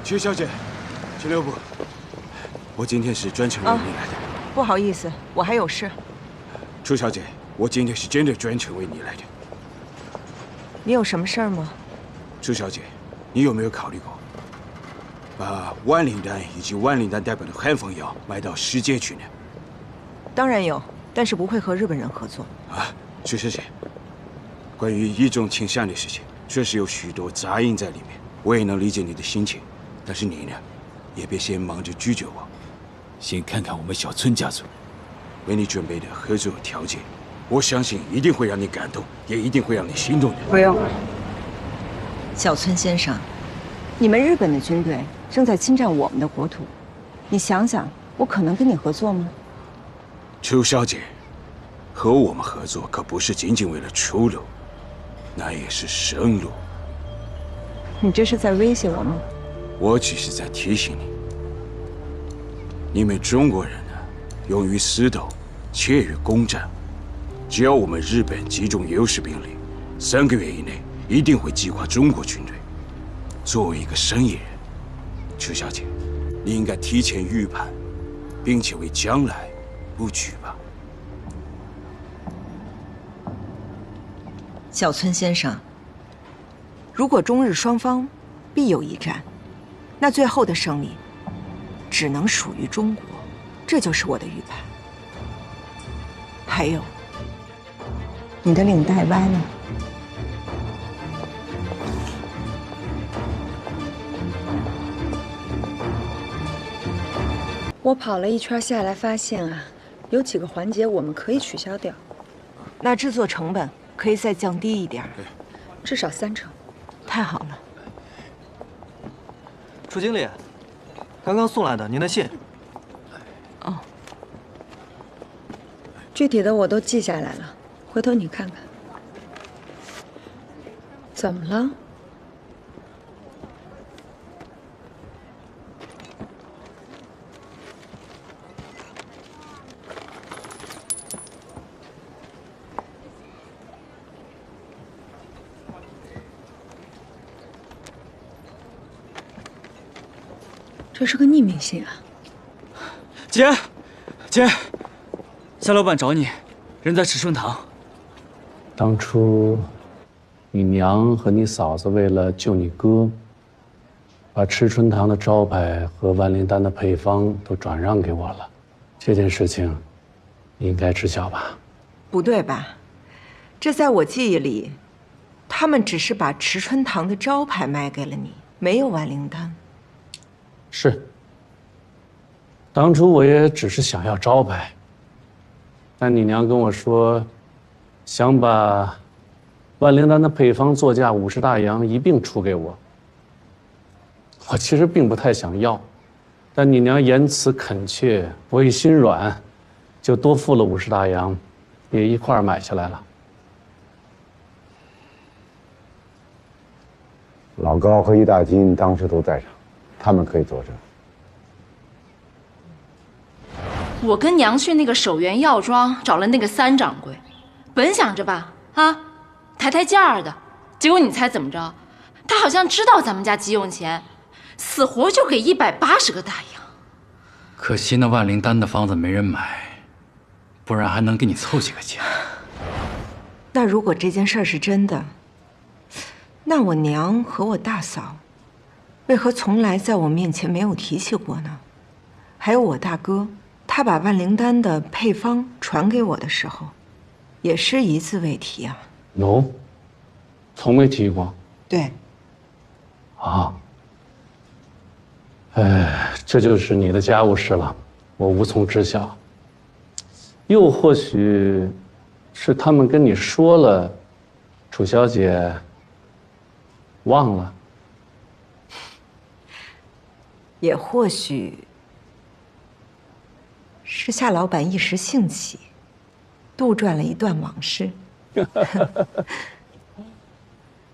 曲小姐，请留步。我今天是专程为你来的。不好意思，我还有事。楚小姐，我今天是真的专程为你来的。你有什么事儿吗？楚小姐，你有没有考虑过，把万灵丹以及万灵丹代表的汉方药卖到世界去呢？当然有，但是不会和日本人合作。啊，楚小姐，关于一种倾向的事情，确实有许多杂音在里面。我也能理解你的心情，但是你呢，也别先忙着拒绝我。先看看我们小村家族为你准备的合作条件，我相信一定会让你感动，也一定会让你心动的。不用，小村先生，你们日本的军队正在侵占我们的国土，你想想，我可能跟你合作吗？楚小姐，和我们合作可不是仅仅为了出路，那也是生路。你这是在威胁我吗？我只是在提醒你。你们中国人呢，勇于死斗，怯于攻战。只要我们日本集中优势兵力，3个月以内一定会击垮中国军队。作为一个生意人，楚小姐，你应该提前预判，并且为将来布局吧。小村先生，如果中日双方必有一战，那最后的胜利只能属于中国，这就是我的预判。还有，你的领带歪了。我跑了一圈下来，发现啊，有几个环节我们可以取消掉，那制作成本可以再降低一点，至少30%。太好了。楚经理，刚刚送来的您的信。哦，具体的我都记下来了，回头你看看。怎么了？这是个匿名信啊！姐，姐，夏老板找你，人在池春堂。当初，你娘和你嫂子为了救你哥，把池春堂的招牌和万灵丹的配方都转让给我了。这件事情，你应该知晓吧？不对吧？这在我记忆里，他们只是把池春堂的招牌卖给了你，没有万灵丹。是。当初我也只是想要招牌，但你娘跟我说，想把万灵丹的配方作价50大洋一并出给我。我其实并不太想要，但你娘言辞恳切，我一心软，就多付了50大洋，也一块儿买下来了。老高和易大金当时都在场，他们可以作证。我跟娘去那个守元药庄找了那个3掌柜，本想着吧，抬抬价儿的，结果你猜怎么着？他好像知道咱们家急用钱，死活就给180个大洋。可惜那万灵丹的方子没人买，不然还能给你凑几个钱。那如果这件事是真的，那我娘和我大嫂为何从来在我面前没有提起过呢？还有我大哥，他把万灵丹的配方传给我的时候，也是一字未提啊。有，从没提过。对。啊。这就是你的家务事了，我无从知晓。又或许，是他们跟你说了，楚小姐忘了。也或许是夏老板一时兴起，杜撰了一段往事。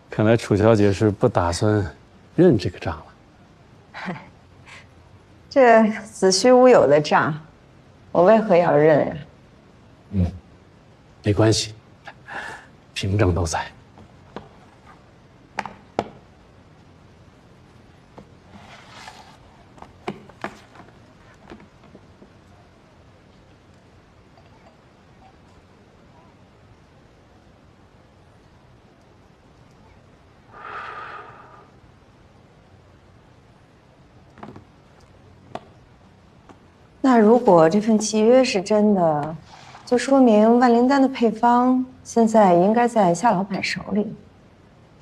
看来楚小姐是不打算认这个账了。这子虚乌有的账，我为何要认呀？没关系，凭证都在。那如果这份契约是真的，就说明万灵丹的配方现在应该在夏老板手里。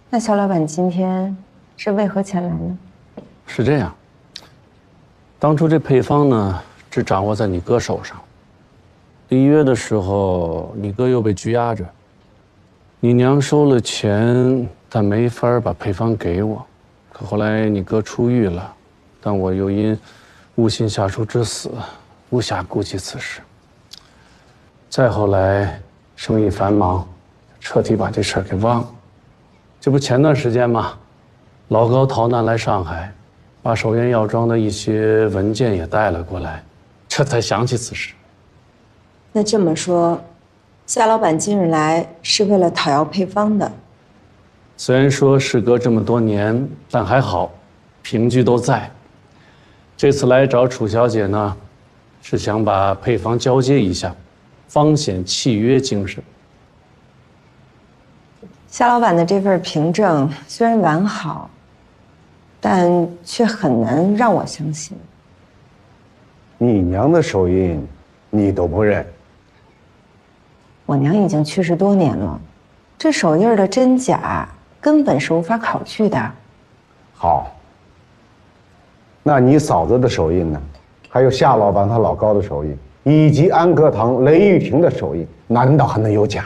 那夏老板今天是为何前来呢？是这样，当初这配方呢，只掌握在你哥手上。立约的时候，你哥又被拘押着，你娘收了钱，但没法把配方给我。可后来你哥出狱了，但我又因误信下属之死，无暇顾及此事。再后来，生意繁忙，彻底把这事儿给忘了。这不前段时间吗？老高逃难来上海，把首元药庄的一些文件也带了过来，这才想起此事。那这么说，夏老板今日来是为了讨要配方的。虽然说事隔这么多年，但还好，凭据都在。这次来找楚小姐呢，是想把配方交接一下，方显契约精神。夏老板的这份凭证虽然完好，但却很难让我相信。你娘的手印，你都不认？我娘已经去世多年了，这手印的真假根本是无法考据的。好，那你嫂子的手印呢？还有夏老板他老高的手印，以及安科堂雷玉婷的手印，难道还能有假？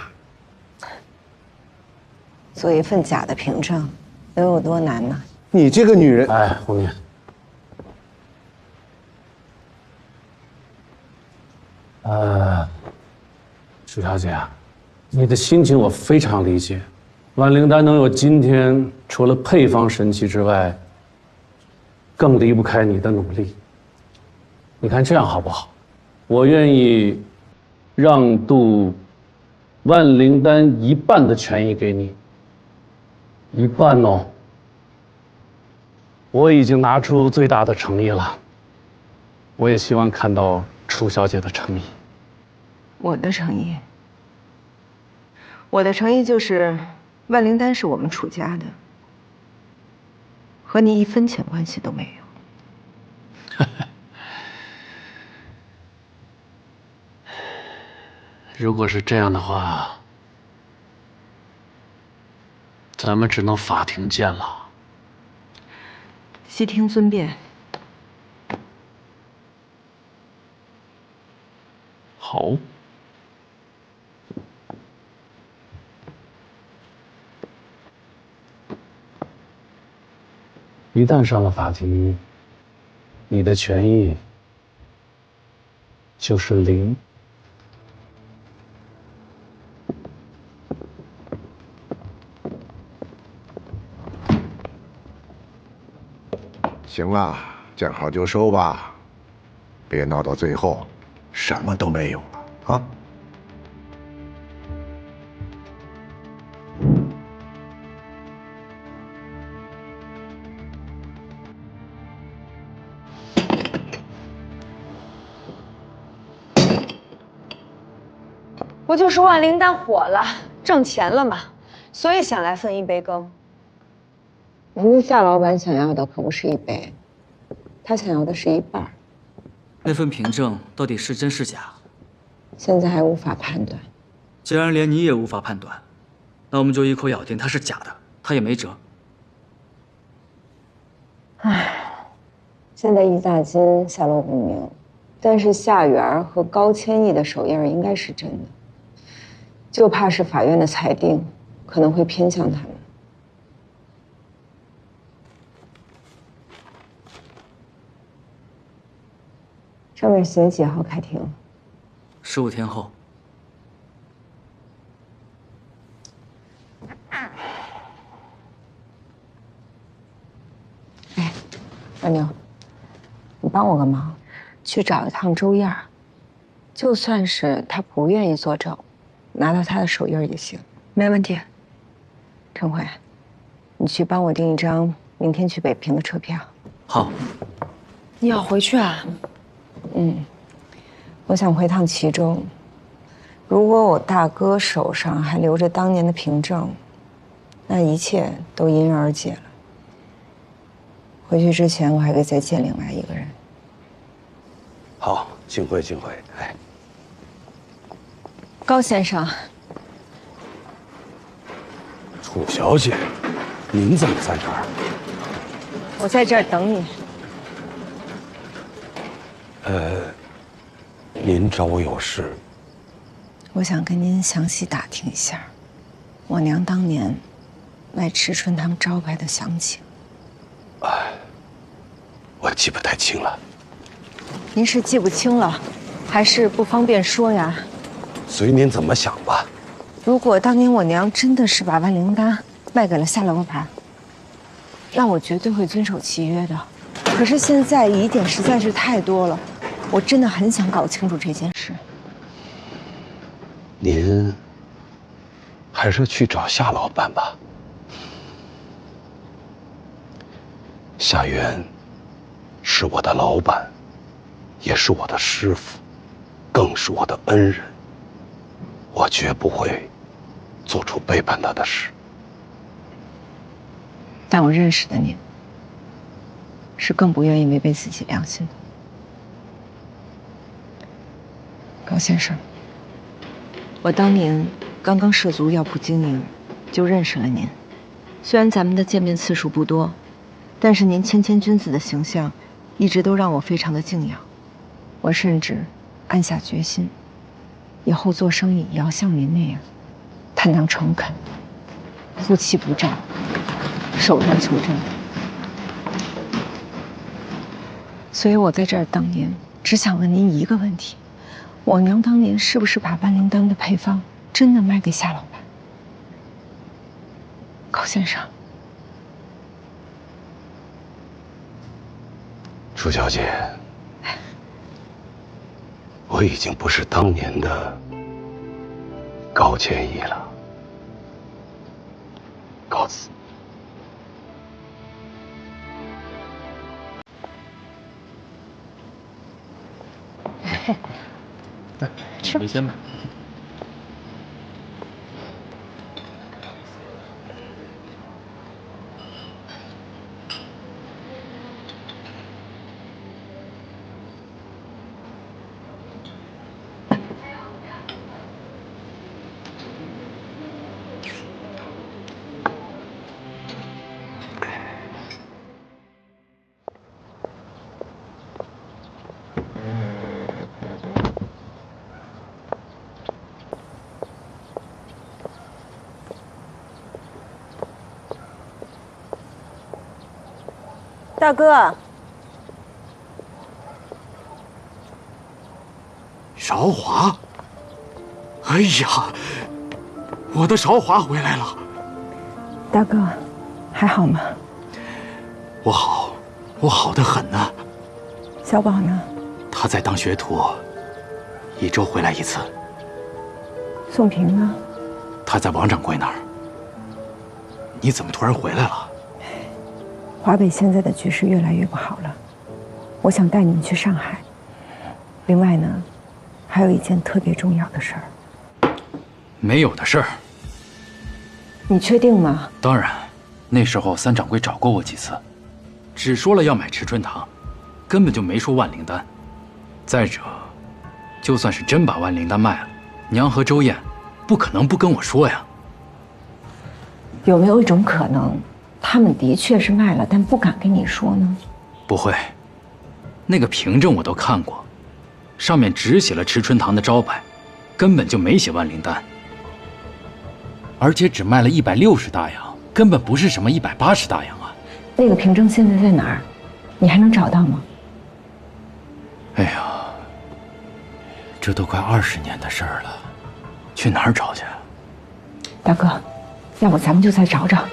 做一份假的凭证，能有多难呢？你这个女人，哎，红念，楚小姐啊，你的心情我非常理解。万灵丹能有今天，除了配方神奇之外，更离不开你的努力。你看这样好不好？我愿意让渡万灵丹1半的权益给你，1半哦。我已经拿出最大的诚意了，我也希望看到楚小姐的诚意。我的诚意，我的诚意就是万灵丹是我们楚家的，和你1分钱关系都没有。如果是这样的话，咱们只能法庭见了。悉听尊便。好。一旦上了法庭，你的权益就是0。行了，见好就收吧，别闹到最后什么都没有了啊！不就是万灵丹火了，挣钱了嘛，所以想来分1杯羹。人家夏老板想要的可不是1杯，他想要的是1半。那份凭证到底是真是假？现在还无法判断。既然连你也无法判断，那我们就一口咬定它是假的，他也没辙。现在1大金下落不明，但是夏元和高千亿的手印应该是真的，就怕是法院的裁定可能会偏向他们。上面写几号开庭？15天后。哎，二妞，你帮我个忙，去找一趟周燕儿，就算是他不愿意作证，拿到他的手印也行。没问题。陈慧，你去帮我订一张明天去北平的车票。好。你要回去啊？我想回趟齐州。如果我大哥手上还留着当年的凭证，那一切都因人而解了。回去之前，我还得再见另外一个人。好，幸会幸会。哎，高先生，楚小姐，您怎么在这儿？我在这儿等你。您找我有事？我想跟您详细打听一下，我娘当年卖池春堂招牌的详情。我记不太清了，您是记不清了，还是不方便说呀？随您怎么想吧。如果当年我娘真的是把万灵丹卖给了夏老板，那我绝对会遵守契约的。可是现在疑点实在是太多了，我真的很想搞清楚这件事。您还是去找夏老板吧。夏元是我的老板，也是我的师傅，更是我的恩人。我绝不会做出背叛他的事。但我认识的您，是更不愿意违背自己良心的。高先生，我当年刚刚涉足药铺经营，就认识了您。虽然咱们的见面次数不多，但是您谦谦君子的形象，一直都让我非常的敬仰。我甚至暗下决心，以后做生意也要像您那样，坦荡诚恳，夫妻不战，守段求真。所以我在这儿等您，只想问您一个问题：我娘当年是不是把万灵丹的配方真的卖给夏老板？高先生，楚小姐，我已经不是当年的高千亿了。告辞。吃回先吧。大哥，韶华，哎呀，我的韶华回来了。大哥，还好吗？我好，我好得很呢。小宝呢？他在当学徒，1周回来1次。宋平呢？他在王掌柜那儿。你怎么突然回来了？华北现在的局势越来越不好了，我想带你们去上海。另外呢，还有一件特别重要的事儿。没有的事儿。你确定吗？当然，那时候3掌柜找过我几次，只说了要买池春堂，根本就没说万灵丹。再者，就算是真把万灵丹卖了，娘和周燕不可能不跟我说呀。有没有一种可能，他们的确是卖了，但不敢跟你说呢？不会，那个凭证我都看过，上面只写了池春堂的招牌，根本就没写万灵丹，而且只卖了160大洋，根本不是什么180大洋啊。那个凭证现在在哪儿？你还能找到吗？哎呀，这都快20年的事儿了，去哪儿找去？大哥，要不咱们就再找找。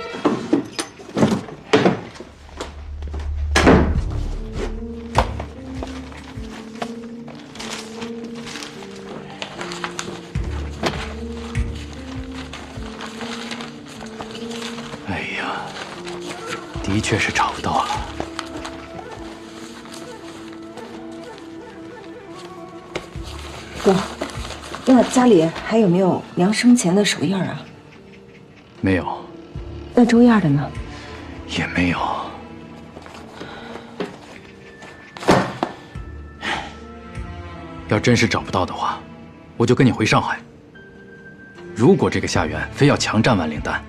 哎呀，的确是找不到了。哥，那家里还有没有娘生前的手印啊？没有。那周燕的呢？也没有。要真是找不到的话，我就跟你回上海。如果这个夏元非要强占万灵丹，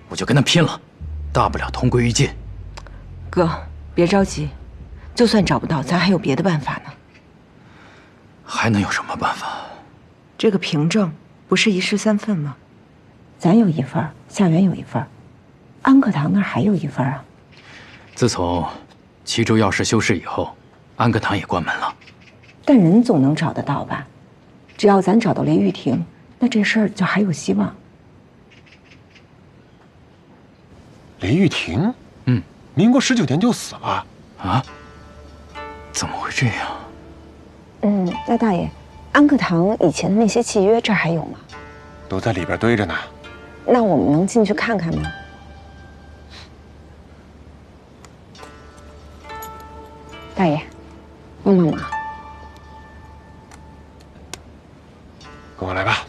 我就跟他拼了，大不了同归于尽。哥，别着急，就算找不到，咱还有别的办法呢。还能有什么办法？这个凭证不是1式3份吗？咱有1份，夏元有1份，安克堂那儿还有1份啊。自从齐州药师休市以后，安克堂也关门了。但人总能找得到吧？只要咱找到雷玉婷，那这事儿就还有希望。雷玉婷，民国19年就死了啊？怎么会这样？那大爷，安克堂以前的那些契约这儿还有吗？都在里边堆着呢。那我们能进去看看吗？大爷，帮帮忙。跟我来吧。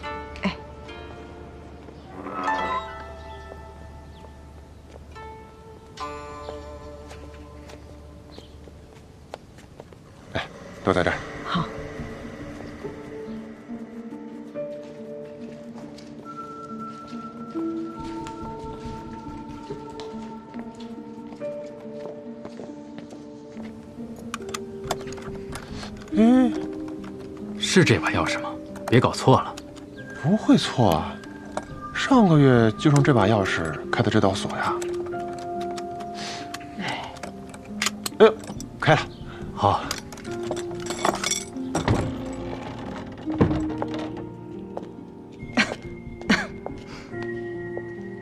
哎，都在这儿。好。是这把钥匙吗？别搞错了。不会错啊，上个月就用这把钥匙开的这道锁呀。哎呦，开了。好。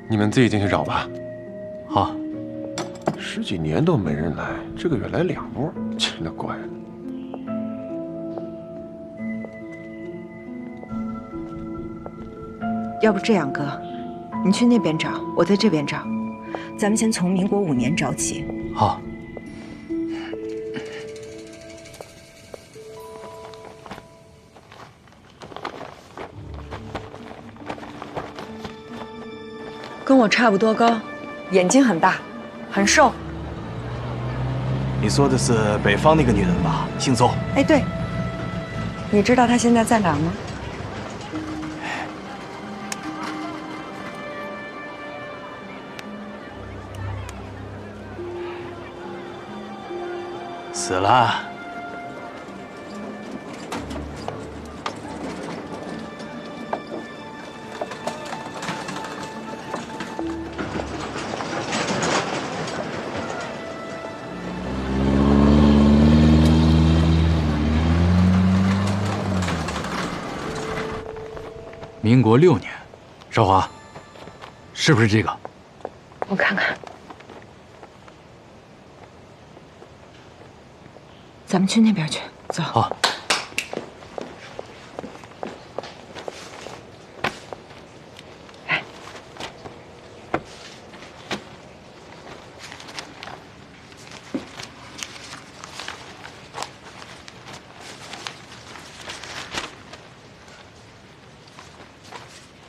你们自己进去找吧。好。10几年都没人来，这个月来2波，真的怪了。要不这样，哥，你去那边找，我在这边找，咱们先从民国5年找起。好。跟我差不多高，眼睛很大，很瘦。你说的是北方那个女人吧？姓周。哎，对。你知道她现在在哪儿吗？死了。民国6年，少华，是不是这个？我看看。咱们去那边去，走。好。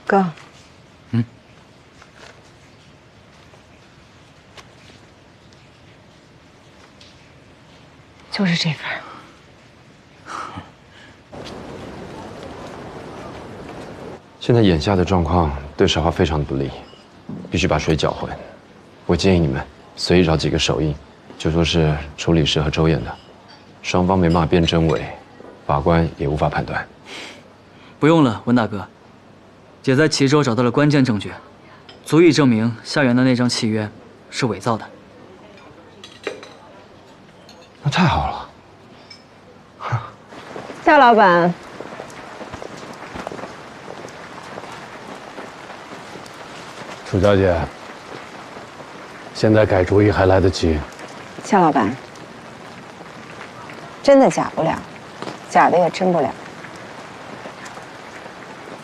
哥。就是这份。现在眼下的状况对少华非常的不利，必须把水搅浑。我建议你们随意找几个手印，就说是处理师和周燕的，双方没办法辨真伪，法官也无法判断。不用了，文大哥，姐在齐州找到了关键证据，足以证明夏元的那张契约是伪造的。那太好了。夏老板，楚小姐，现在改主意还来得及。夏老板，真的假不了，假的也真不了。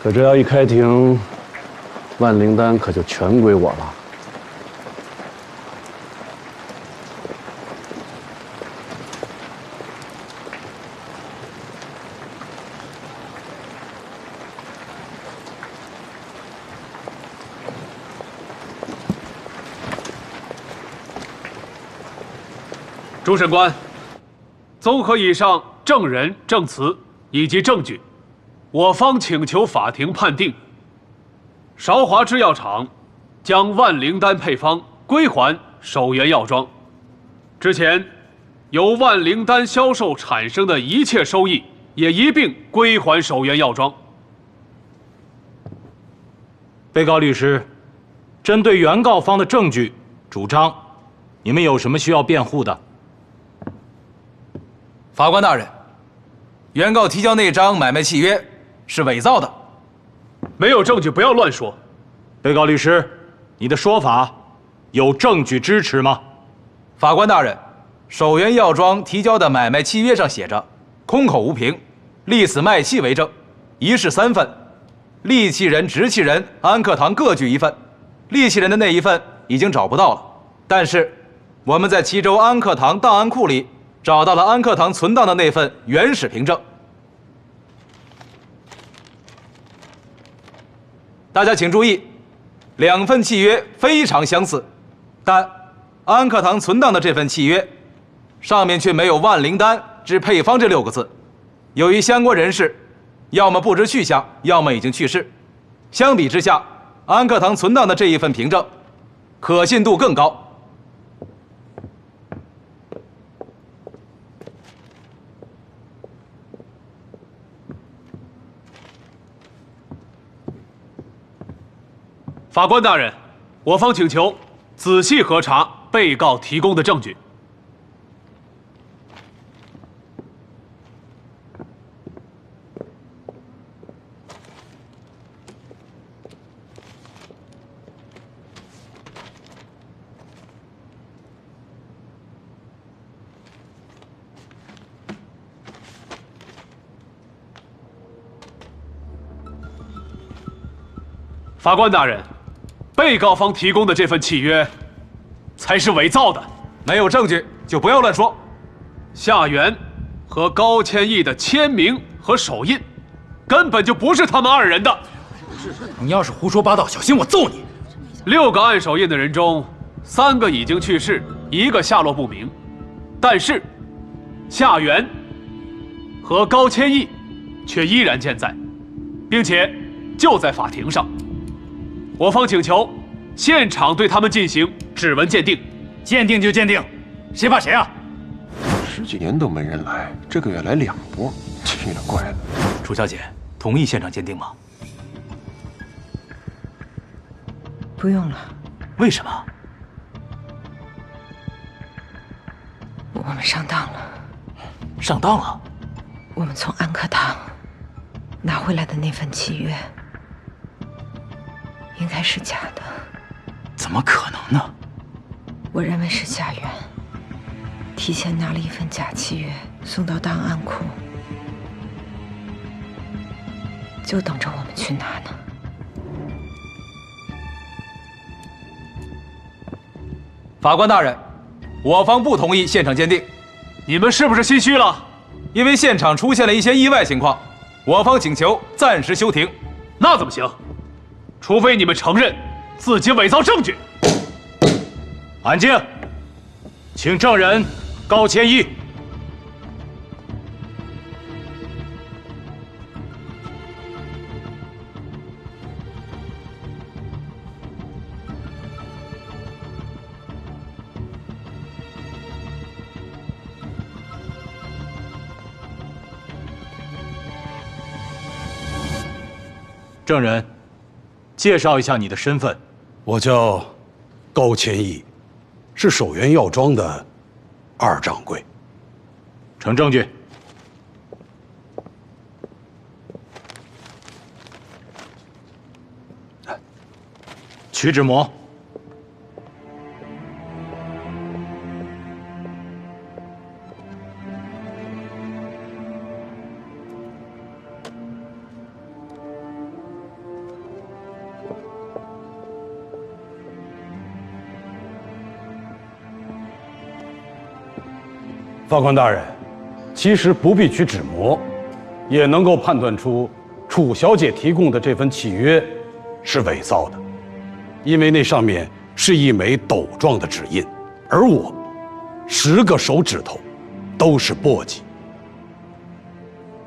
可这要一开庭，万灵丹可就全归我了。主审官，综合以上证人证词，以及证据，我方请求法庭判定：韶华制药厂将万灵丹配方归还首元药庄，之前由万灵丹销售产生的一切收益也一并归还首元药庄。被告律师，针对原告方的证据、主张，你们有什么需要辩护的？法官大人，原告提交那张买卖契约是伪造的，没有证据不要乱说。被告律师，你的说法有证据支持吗？法官大人，首元药庄提交的买卖契约上写着“空口无凭，立此卖契为证，一式3份，利契人、执契人安克堂各据1份。利契人的那1份已经找不到了，但是我们在齐州安克堂档案库里找到了安克堂存档的那份原始凭证。大家请注意，2份契约非常相似，但安克堂存档的这份契约上面却没有万灵丹之配方这6个字。由于相关人士要么不知去向，要么已经去世，相比之下，安克堂存档的这一份凭证可信度更高。法官大人，我方请求仔细核查被告提供的证据。法官大人，被告方提供的这份契约才是伪造的，没有证据就不要乱说。夏元和高千亿的签名和手印，根本就不是他们2人的。你要是胡说八道，小心我揍你！6个按手印的人中，3个已经去世，1个下落不明，但是夏元和高千亿却依然健在，并且就在法庭上。我方请求现场对他们进行指纹鉴定。鉴定就鉴定，谁怕谁啊？10几年都没人来，这个月来2波，奇了怪了。楚小姐，同意现场鉴定吗？不用了。为什么？我们上当了。上当了？我们从安克堂拿回来的那份契约，应该是假的。怎么可能呢？我认为是夏元提前拿了一份假契约送到档案库，就等着我们去拿呢。法官大人，我方不同意现场鉴定。你们是不是心虚了？因为现场出现了一些意外情况，我方请求暂时休庭。那怎么行？除非你们承认自己伪造证据。安静，请证人高千亿。证人，介绍一下你的身份。我叫高千亿，是首元药庄的2掌柜。呈证据。取指模。法官大人，其实不必取指模，也能够判断出楚小姐提供的这份契约是伪造的，因为那上面是一枚斗状的指印，而我10个手指头都是簸箕。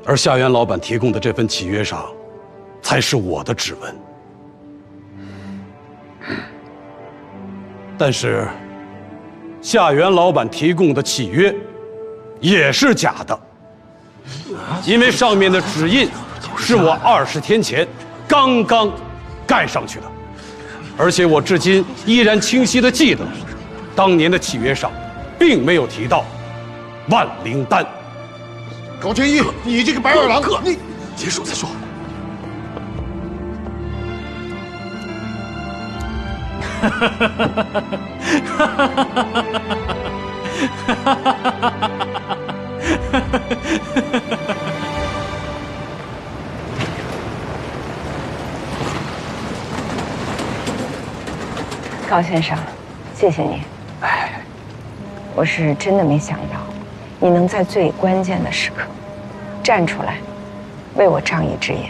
而夏元老板提供的这份契约上，才是我的指纹。但是，夏元老板提供的契约也是假的，因为上面的指印是我20天前刚刚盖上去的，而且我至今依然清晰地记得，当年的契约上并没有提到万灵丹。高天一，你这个白二郎，你结束再说。高先生，谢谢你。我是真的没想到，你能在最关键的时刻站出来，为我仗义执言。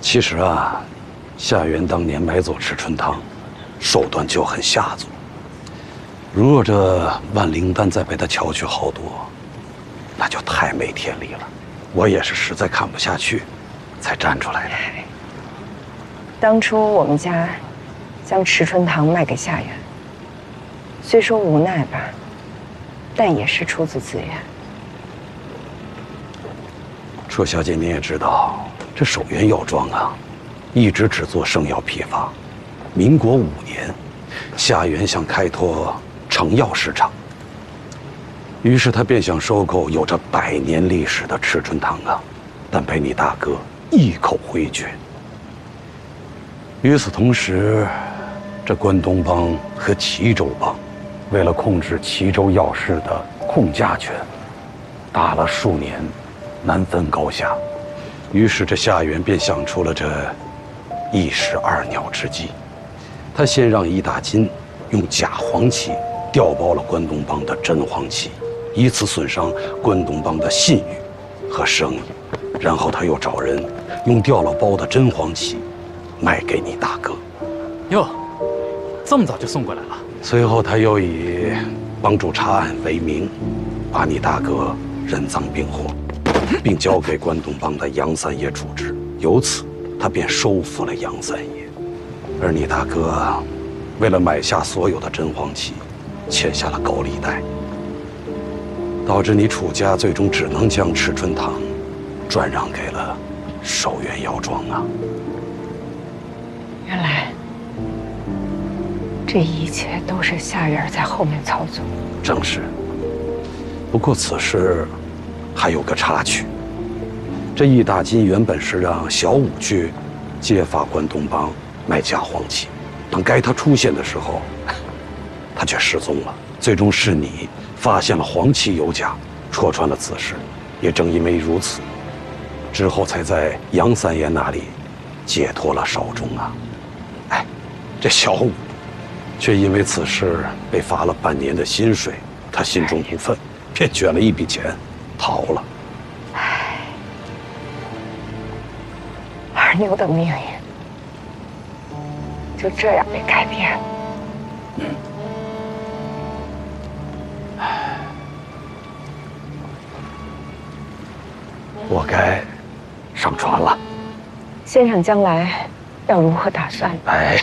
其实啊，夏元当年买走赤春堂，手段就很下作。如若这万灵丹再被他巧取豪夺，那就太没天理了。我也是实在看不下去，才站出来的。当初我们家将赤春堂卖给夏元，虽说无奈吧，但也是出自自愿。楚小姐，你也知道，这守元药庄啊，一直只做圣药批发。民国5年，夏元想开拓成药市场，于是他便想收购有着100年历史的赤春堂啊，但被你大哥一口回绝。与此同时，这关东帮和齐州帮为了控制齐州药市的控价权，打了数年，难分高下。于是这夏元便想出了这一石二鸟之计。他先让易大金用假黄旗调包了关东帮的真黄旗，以此损伤关东帮的信誉和声誉。然后他又找人用调了包的真黄旗卖给你大哥。哟，这么早就送过来了？随后他又以帮助查案为名，把你大哥人赃并获，并交给关东帮的杨三爷处置。由此，他便收服了杨三爷。而你大哥为了买下所有的真黄旗，欠下了高利贷，导致你楚家最终只能将赤春堂转让给了守元药庄啊。原来这一切都是夏元在后面操作。正是。不过此事还有个插曲，这易大金原本是让小武去揭发关东帮卖假黄旗，当该他出现的时候，他却失踪了。最终是你发现了黄旗有假，戳穿了此事。也正因为如此，之后才在杨三爷那里解脱了少忠啊。哎，这小武却因为此事被罚了半年的薪水，他心中不忿，便卷了一笔钱逃了。二妞的命运就这样被改变了。我该上船了。先生将来要如何打算？哎，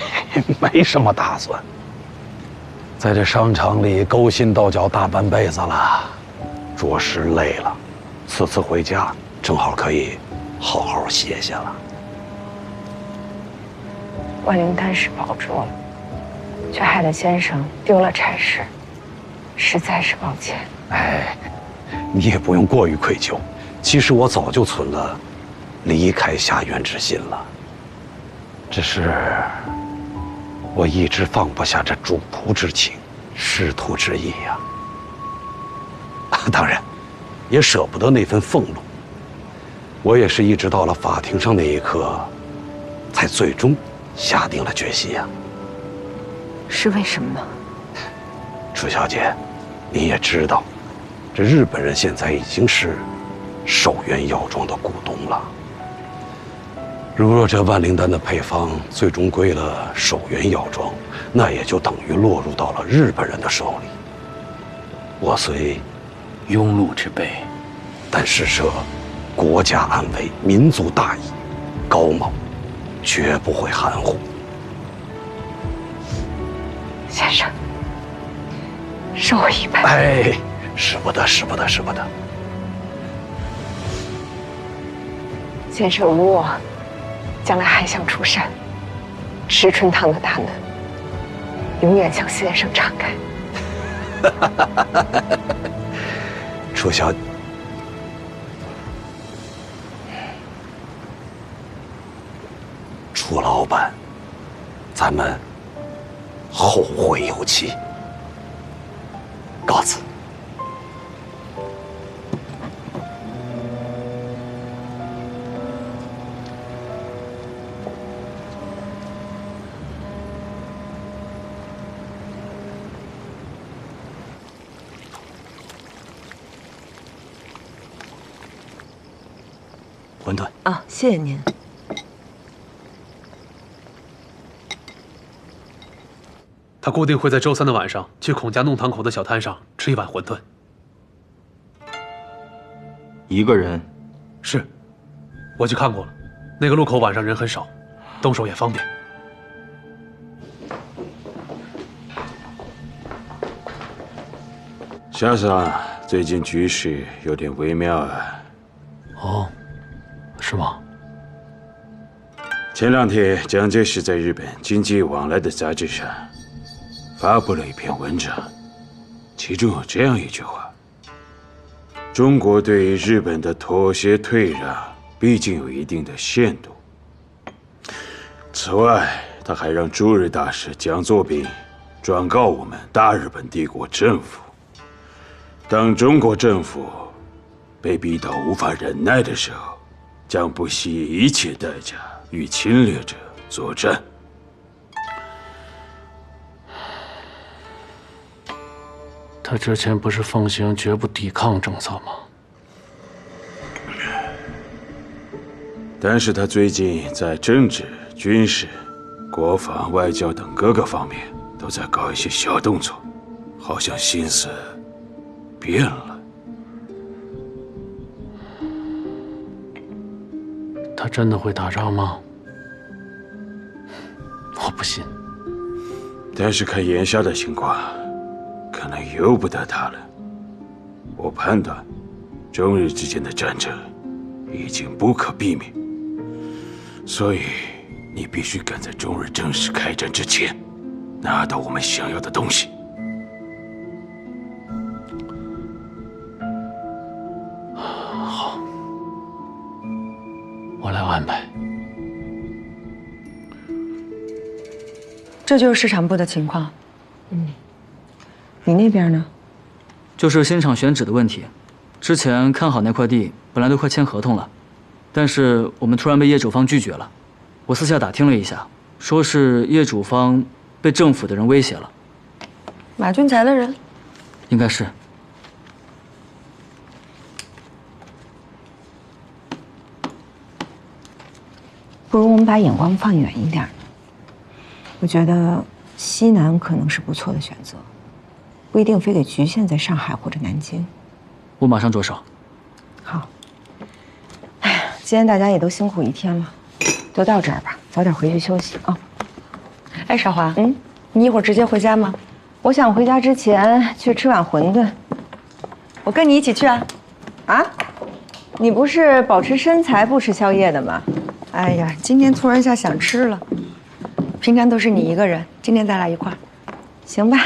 没什么打算。在这商场里勾心斗角大半辈子了，着实累了。此次回家正好可以好好歇歇了。万灵丹是保住了，却害得先生丢了差事，实在是抱歉。哎，你也不用过于愧疚。其实我早就存了离开夏元之心了，只是我一直放不下这主仆之情、师徒之义呀。当然，也舍不得那份俸禄。我也是一直到了法庭上那一刻，才最终下定了决心呀。是为什么？楚小姐，你也知道，这日本人现在已经是守元药庄的股东了。如若这万灵丹的配方最终归了守元药庄，那也就等于落入到了日本人的手里。我虽庸碌之辈，但施舍国家安危、民族大义，高某绝不会含糊。先生，受我一拜。哎，使不得，使不得，使不得。先生如我，将来还想出山，石春堂的大门永远向先生敞开。楚小，楚老板，咱们后会有期。告辞。馄饨啊，谢谢您。他固定会在周3的晚上去孔家弄堂口的小摊上吃一碗馄饨。一个人？是，我去看过了，那个路口晚上人很少，动手也方便。夏桑，最近局势有点微妙啊。哦，是吗？前2天，蒋介石在日本经济往来的杂志上发布了一篇文章，其中有这样一句话：中国对日本的妥协退让，毕竟有一定的限度。此外，他还让驻日大使蒋作斌转告我们大日本帝国政府，当中国政府被逼到无法忍耐的时候，将不惜一切代价与侵略者作战。他之前不是奉行绝不抵抗政策吗？但是他最近在政治、军事、国防、外交等各个方面都在搞一些小动作，好像心思变了。他真的会打仗吗？我不信。但是看眼下的情况，可能由不得他了。我判断，中日之间的战争已经不可避免，所以你必须赶在中日正式开战之前，拿到我们想要的东西。好，我来安排。这就是市场部的情况。你那边呢？就是新厂选址的问题。之前看好那块地，本来都快签合同了，但是我们突然被业主方拒绝了。我私下打听了一下，说是业主方被政府的人威胁了。马俊才的人？应该是。不如我们把眼光放远一点。我觉得西南可能是不错的选择，不一定非得局限在上海或者南京。我马上着手。好。哎呀，今天大家也都辛苦一天了，就到这儿吧，早点回去休息啊。哎，少华，你一会儿直接回家吗？我想回家之前去吃碗馄饨。我跟你一起去啊？啊？你不是保持身材不吃宵夜的吗？哎呀，今天突然一下想吃了。平常都是你一个人，今天咱俩一块儿，行吧？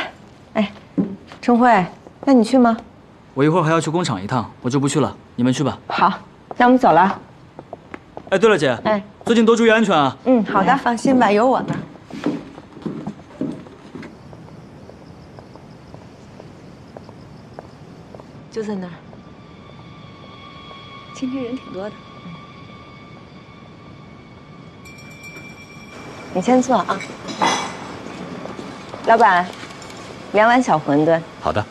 哎，春慧，那你去吗？我一会儿还要去工厂一趟，我就不去了，你们去吧。好，那我们走了。哎，对了，姐，最近多注意安全啊。好的，放心吧，有我呢。就在那儿。今天人挺多的。你先坐啊。老板，2碗小馄饨。好的。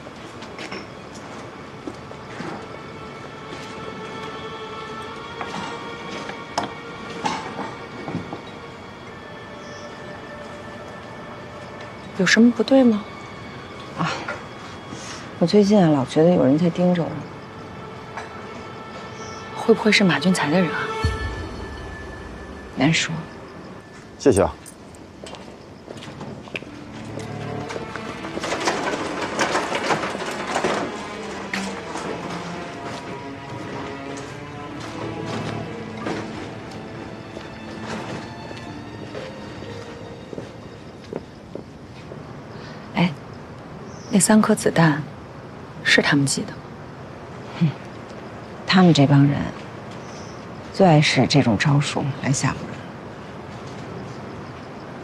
有什么不对吗？啊，我最近老觉得有人在盯着我。会不会是马俊才的人啊？难说。谢谢啊。哎，那3颗子弹是他们寄的吗？他们这帮人最爱使这种招数来吓唬人。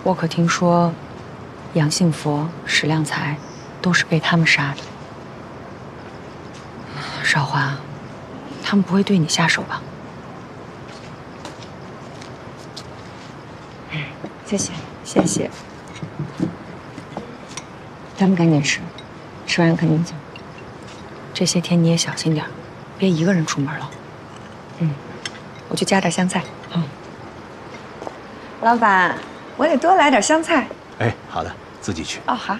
我可听说，杨信佛、史量才都是被他们杀的。少华，他们不会对你下手吧？谢谢，谢谢。咱们赶紧吃，吃完肯定走。这些天你也小心点，别一个人出门了。我去加点香菜。好。老板，我得多来点香菜。哎，好的，自己去。哦，好。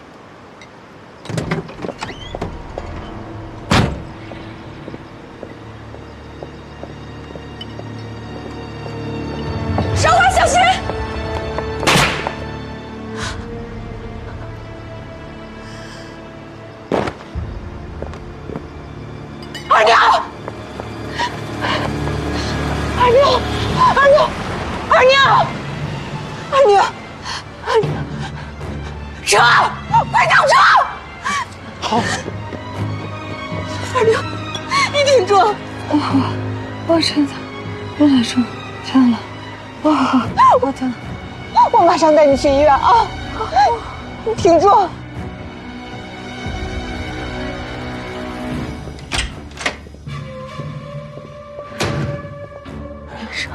少华，小心！二娘！二娘！二娘！二娘！二娘！二娘！车！快上车！好。二娘，你挺住！我真的，有点重，真了。我疼，我马上带你去医院啊！你挺住！没事，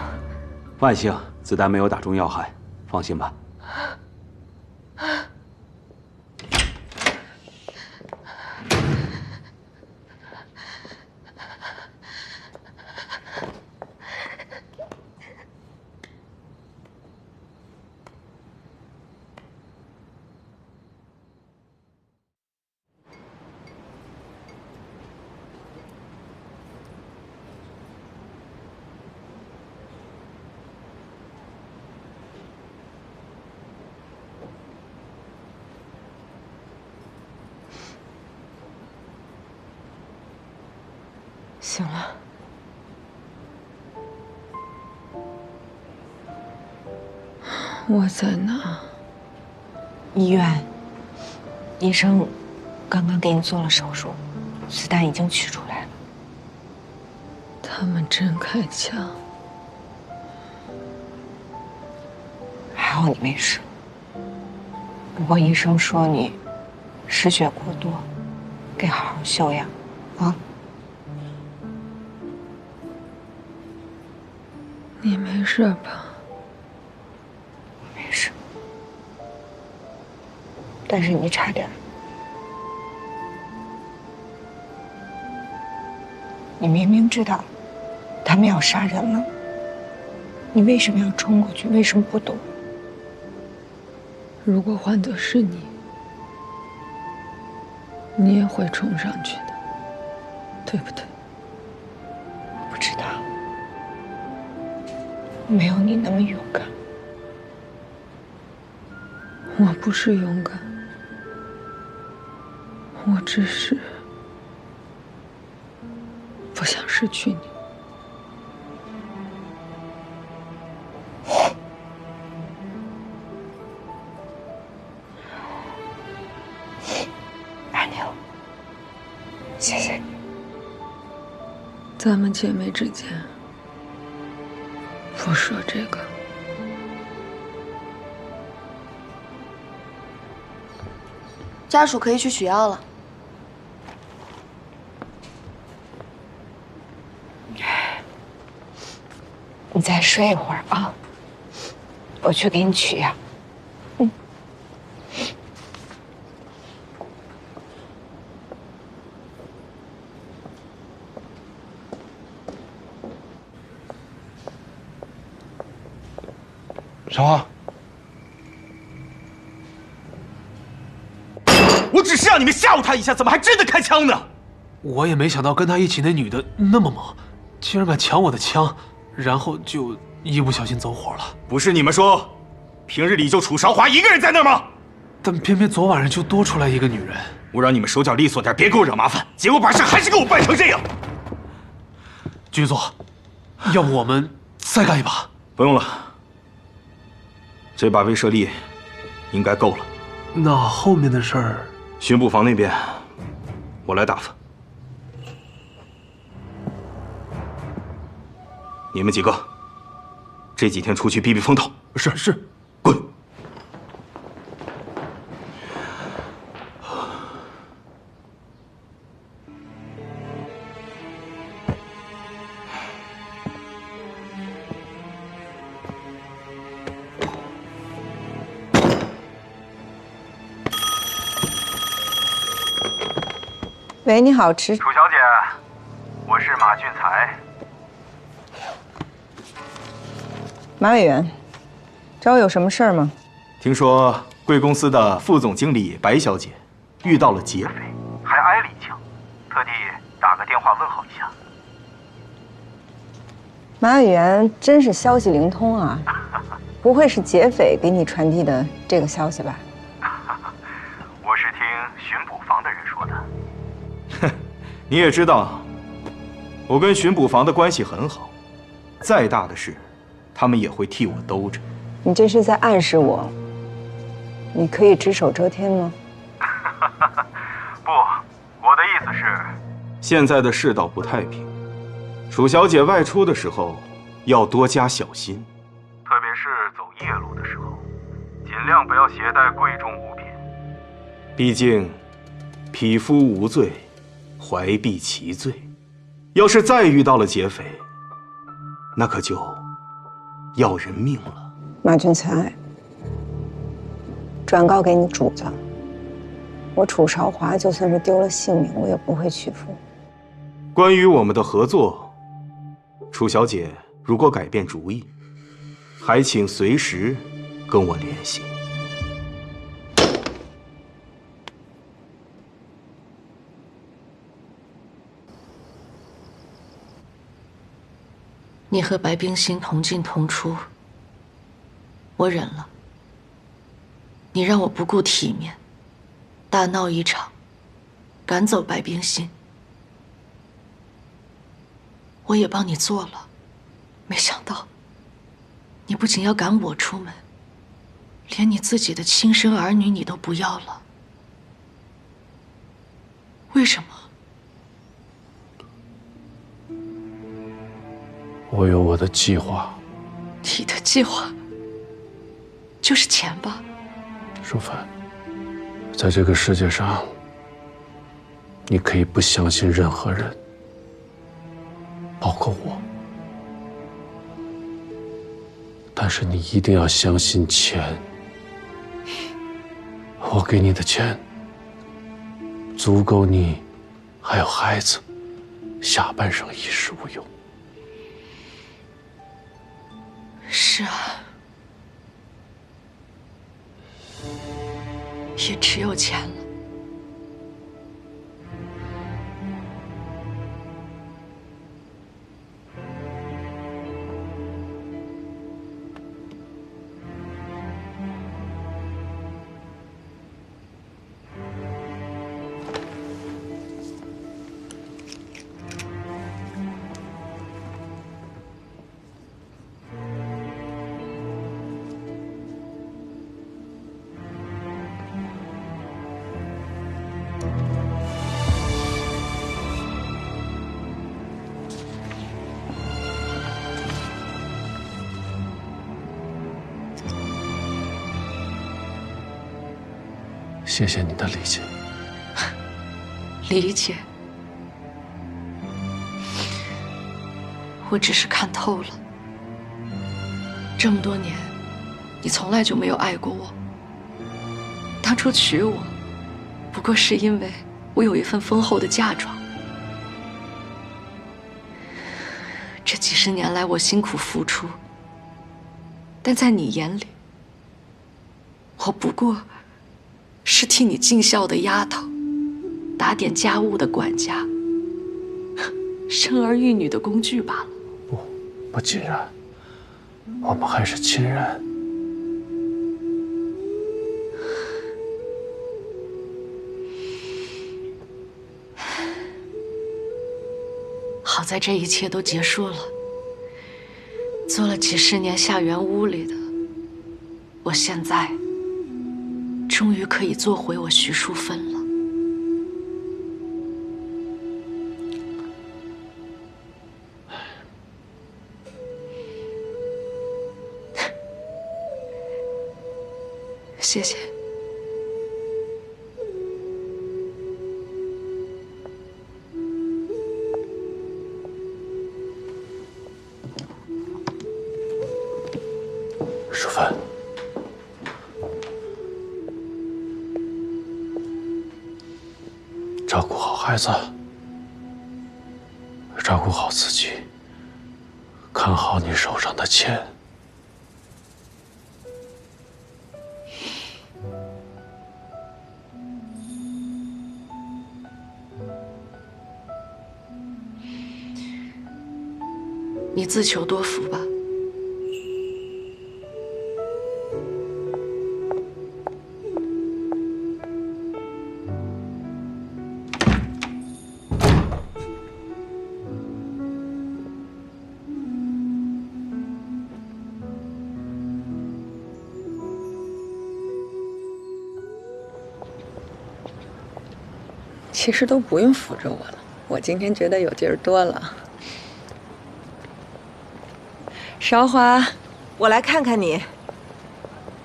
万幸，子弹没有打中要害，放心吧。醒了。我在哪？医院。医生刚刚给你做了手术，子弹已经取出来了。他们真开枪。还好你没事。不过医生说你失血过多，得好好休养啊。你没事吧？没事，但是你差点。你明明知道他们要杀人了，你为什么要冲过去？为什么不躲？如果换作是你，你也会冲上去的，对不对？我不知道。没有你那么勇敢。我不是勇敢，我只是不想失去你。阿牛，谢谢你。咱们姐妹之间不说这个。家属可以去取药了。你再睡一会儿啊，我去给你取药。少华，我只是让你们吓唬他一下，怎么还真的开枪呢？我也没想到跟他一起那女的那么猛，竟然敢抢我的枪，然后就一不小心走火了。不是你们说，平日里就楚韶华一个人在那儿吗？但偏偏昨晚上就多出来一个女人。我让你们手脚利索点，别给我惹麻烦，结果把事还是给我办成这样。局座，要不我们再干一把？不用了，这把威慑力应该够了。那后面的事儿，巡捕房那边我来打发。你们几个这几天出去避避风头。是。滚！喂，你好，楚小姐，我是马俊才。马委员，找我有什么事儿吗？听说贵公司的副总经理白小姐遇到了劫匪，还挨了一枪，特地打个电话问候一下。马委员真是消息灵通啊！不会是劫匪给你传递的这个消息吧？我是听巡捕房的人说的。你也知道，我跟巡捕房的关系很好，再大的事，他们也会替我兜着。你这是在暗示我，你可以只手遮天吗？不，我的意思是，现在的世道不太平，楚小姐外出的时候要多加小心，特别是走夜路的时候，尽量不要携带贵重物品。毕竟，匹夫无罪，怀璧其罪。要是再遇到了劫匪，那可就要人命了。马俊才，转告给你主子，我楚韶华就算是丢了性命，我也不会屈服。关于我们的合作，楚小姐如果改变主意，还请随时跟我联系。你和白冰心同进同出，我忍了。你让我不顾体面，大闹一场，赶走白冰心，我也帮你做了。没想到，你不仅要赶我出门，连你自己的亲生儿女你都不要了。为什么？我有我的计划。你的计划就是钱吧？淑芬，在这个世界上，你可以不相信任何人，包括我，但是你一定要相信钱。我给你的钱，足够你还有孩子下半生衣食无忧。是啊，也只有钱了。谢谢你的理解。理解？我只是看透了。这么多年，你从来就没有爱过我。当初娶我，不过是因为我有一份丰厚的嫁妆。这几十年来，我辛苦付出，但在你眼里，我不过是替你尽孝的丫头，打点家务的管家，生儿育女的工具罢了。不尽然，我们还是亲人。好在这一切都结束了。做了几十年下园屋里的，我现在终于可以做回我徐淑芬了。谢谢。淑芬，照顾好孩子，照顾好自己，看好你手上的钱。你自求多福吧。其实都不用扶着我了，我今天觉得有劲儿多了。韶华，我来看看你。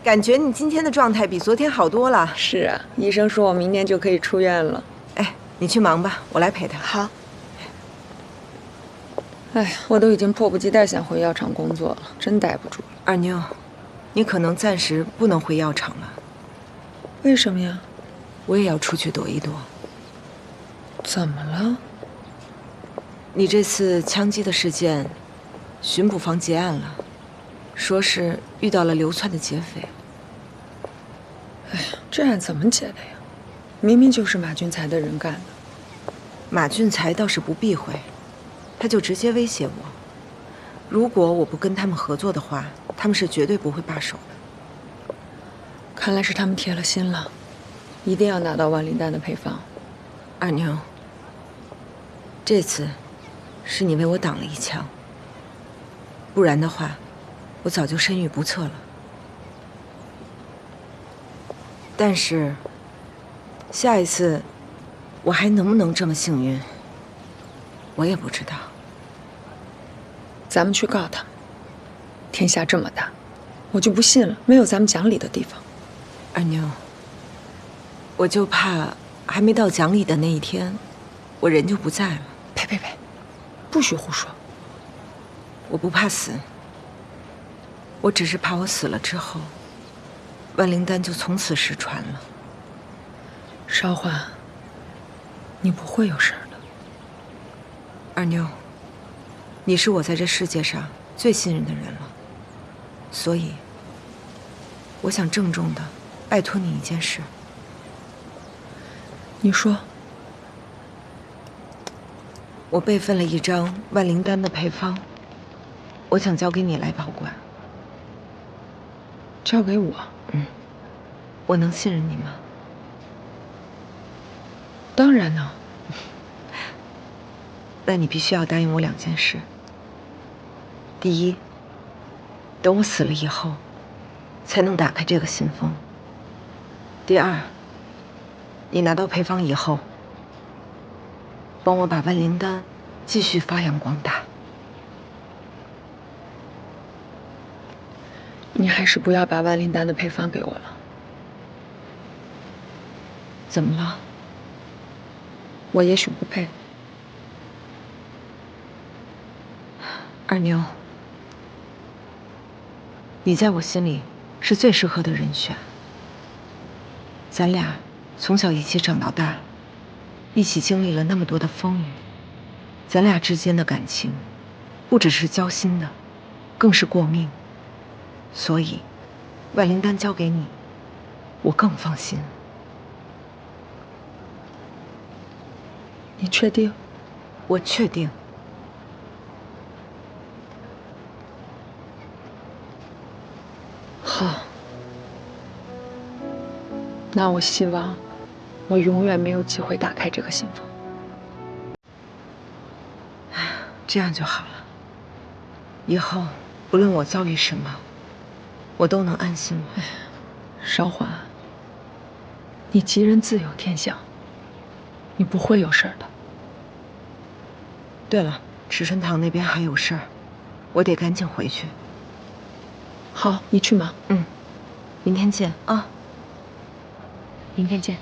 感觉你今天的状态比昨天好多了。是啊，医生说我明天就可以出院了。哎，你去忙吧，我来陪他。好。哎呀，我都已经迫不及待想回药厂工作了，真待不住了。二妞，你可能暂时不能回药厂了。为什么呀？我也要出去躲一躲。怎么了？你这次枪击的事件，巡捕房结案了，说是遇到了流窜的劫匪。哎呀，这案怎么解的呀？明明就是马俊才的人干的。马俊才倒是不避讳，他就直接威胁我，如果我不跟他们合作的话，他们是绝对不会罢手的。看来是他们铁了心了，一定要拿到万灵丹的配方。二妞，这次是你为我挡了一枪，不然的话，我早就身语不测了。但是，下一次我还能不能这么幸运，我也不知道。咱们去告他们，天下这么大，我就不信了没有咱们讲理的地方。二妞，我就怕还没到讲理的那一天，我人就不在了。呸！不许胡说！我不怕死，我只是怕我死了之后，万灵丹就从此失传了。韶华，你不会有事儿的。二妞，你是我在这世界上最信任的人了，所以我想郑重的拜托你一件事。你说。我备份了一张万灵丹的配方，我想交给你来保管。交给我？我能信任你吗？当然能。那你必须要答应我2件事。第一，等我死了以后，才能打开这个信封。第二，你拿到配方以后，帮我把万灵丹继续发扬光大。你还是不要把万灵丹的配方给我了。怎么了？我也许不配。二妞，你在我心里是最适合的人选。咱俩从小一起长到大，一起经历了那么多的风雨，咱俩之间的感情，不只是交心的，更是过命。所以，万灵丹交给你，我更放心。你确定？我确定。那我希望我永远没有机会打开这个信封。这样就好了。以后不论我遭遇什么，我都能安心了。韶华，你吉人自有天相，你不会有事儿的。对了，池春堂那边还有事儿，我得赶紧回去。好，你去忙。明天见啊。明天见。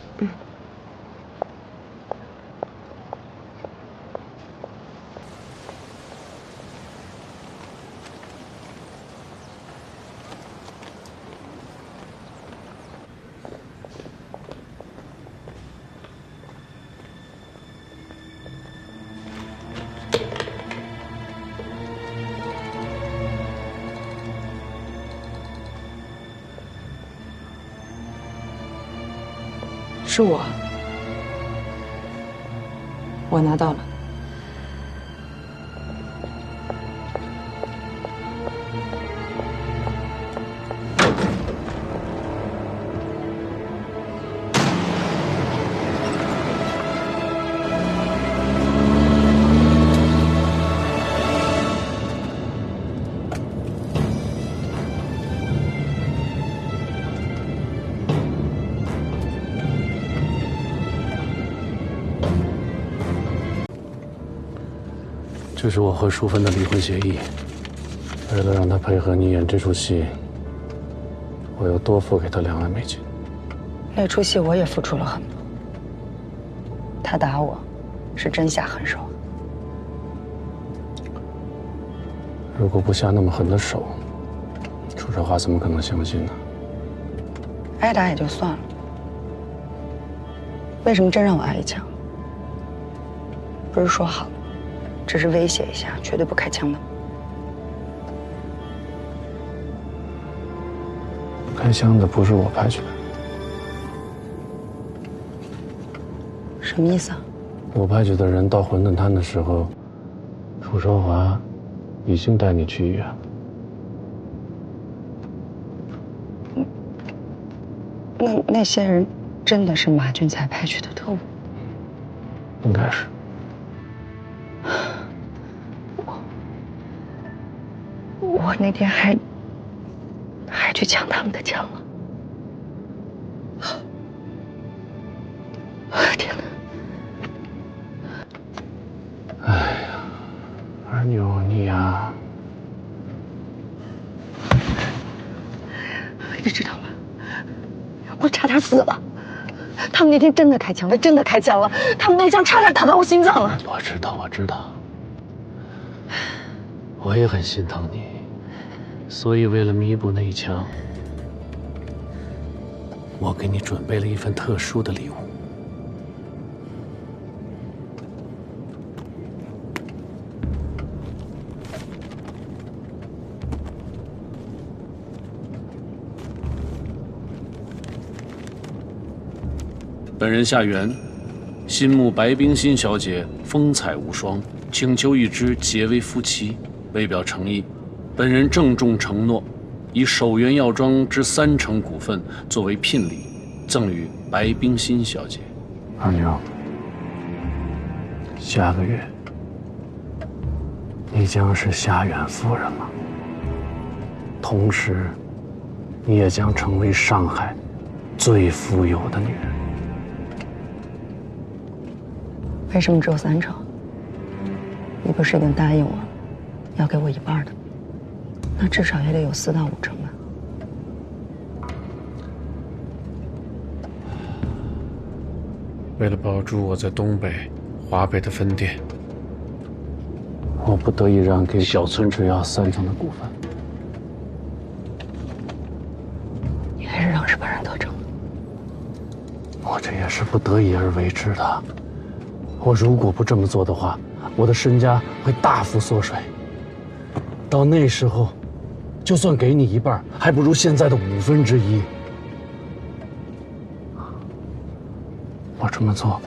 是我拿到了。这是我和淑芬的离婚协议。为了让她配合你演这出戏，我又多付给她2万美金。那出戏我也付出了很多。他打我，是真下狠手。如果不下那么狠的手，楚少华怎么可能相信呢？挨打也就算了，为什么真让我挨一枪？不是说好了，只是威胁一下，绝对不开枪的。开枪的不是我派去的。什么意思啊？我派去的人到馄饨摊的时候，楚少华已经带你去医院了。那些人真的是马俊才派去的特务？应该是。我那天还去抢他们的枪了。天哪！哎呀，二妞你呀，你知道吗？我差点死了。他们那天真的开枪了，真的开枪了。他们那枪差点打到我心脏了。我知道，我知道。我也很心疼你，所以为了弥补那一枪，我给你准备了一份特殊的礼物。本人夏元，心目白冰心小姐风采无双，请求与之结为夫妻。为表诚意，本人郑重承诺，以守元药庄之30%股份作为聘礼，赠与白冰心小姐。二妞，下个月你将是夏远夫人了，同时，你也将成为上海最富有的女人。为什么只有30%？你不是已经答应我，要给我1半的？那至少也得有4到5成吧。为了保住我在东北、华北的分店，我不得已让给小村制药3成的股份。你还是让日本人得逞。我这也是不得已而为之的。我如果不这么做的话，我的身家会大幅缩水。到那时候，就算给你1半，还不如现在的1/5。我这么做，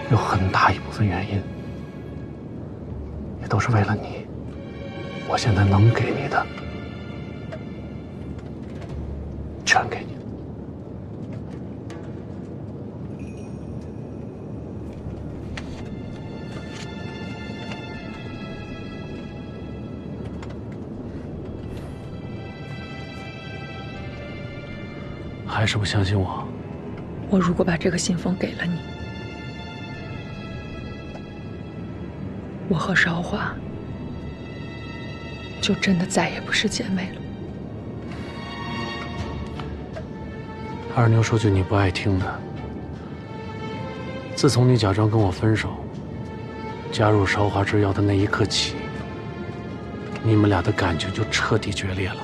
有很大一部分原因，也都是为了你。我现在能给你的，全给你。还是不相信我？我如果把这个信封给了你，我和韶华就真的再也不是姐妹了。二妞说句你不爱听的，自从你假装跟我分手，加入韶华制药的那一刻起，你们俩的感情就彻底决裂了。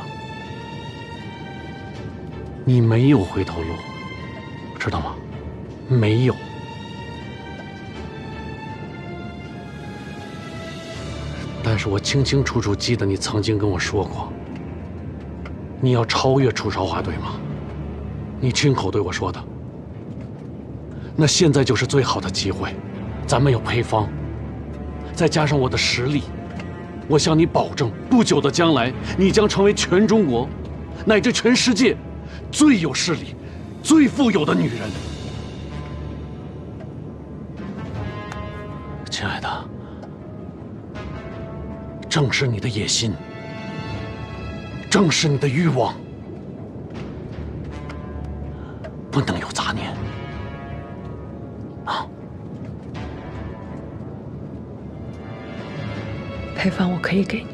你没有回头路，知道吗？没有。但是我清清楚楚记得你曾经跟我说过，你要超越楚韶华，对吗？你亲口对我说的。那现在就是最好的机会，咱们有配方，再加上我的实力，我向你保证，不久的将来，你将成为全中国，乃至全世界最有势力、最富有的女人。亲爱的，正是你的野心，正是你的欲望，不能有杂念啊！配方我可以给你，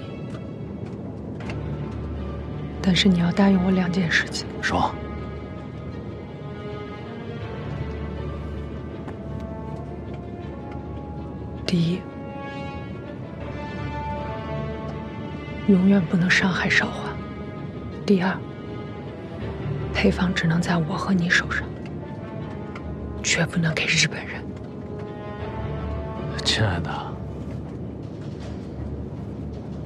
但是你要答应我2件事情。说。第一，永远不能伤害韶华。第二，配方只能在我和你手上，绝不能给日本人。亲爱的，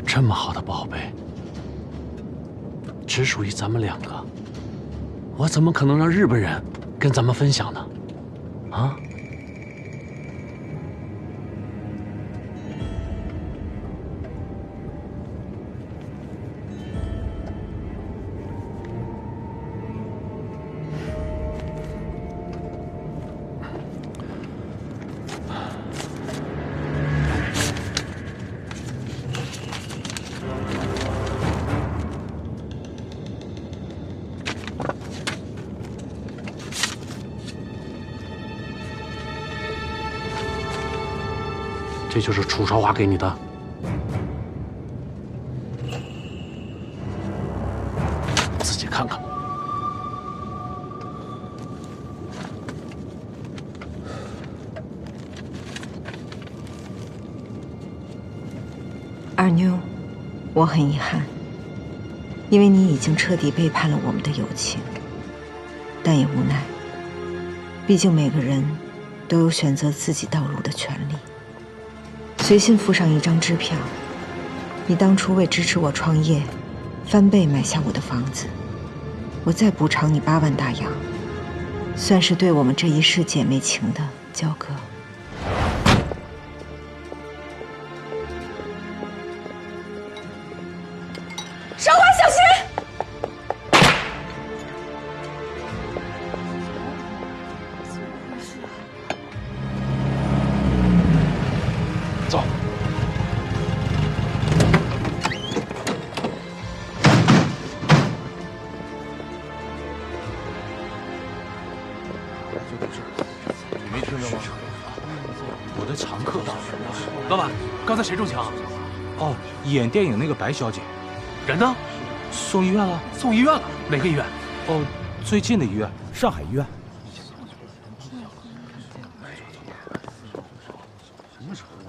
这么好的宝贝，只属于咱们2个，我怎么可能让日本人跟咱们分享呢？啊？这就是楚韶华给你的。自己看看。二妞，我很遗憾，因为你已经彻底背叛了我们的友情，但也无奈，毕竟每个人都有选择自己道路的权利。随信附上一张支票，你当初为支持我创业，翻倍买下我的房子，我再补偿你8万大洋，算是对我们这一世姐妹情的交割。韶华，小心！走。你没听着吗？我的常客到了。老板，刚才谁中枪？哦，演电影那个白小姐。人呢？送医院了。送医院了？哪个医院？哦，最近的医院，上海医院。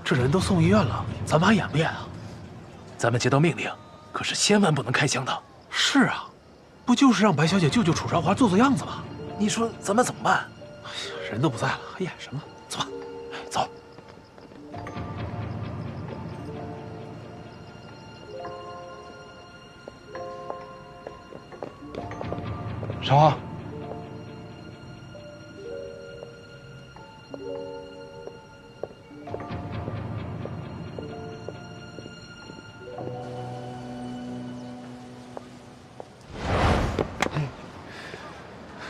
这人都送医院了，咱们还演不演啊？咱们接到命令，可是千万不能开枪的。是啊，不就是让白小姐救救楚韶华，做做样子吗？你说咱们怎么办？哎呀，人都不在了，还演什么？走吧，走。韶华。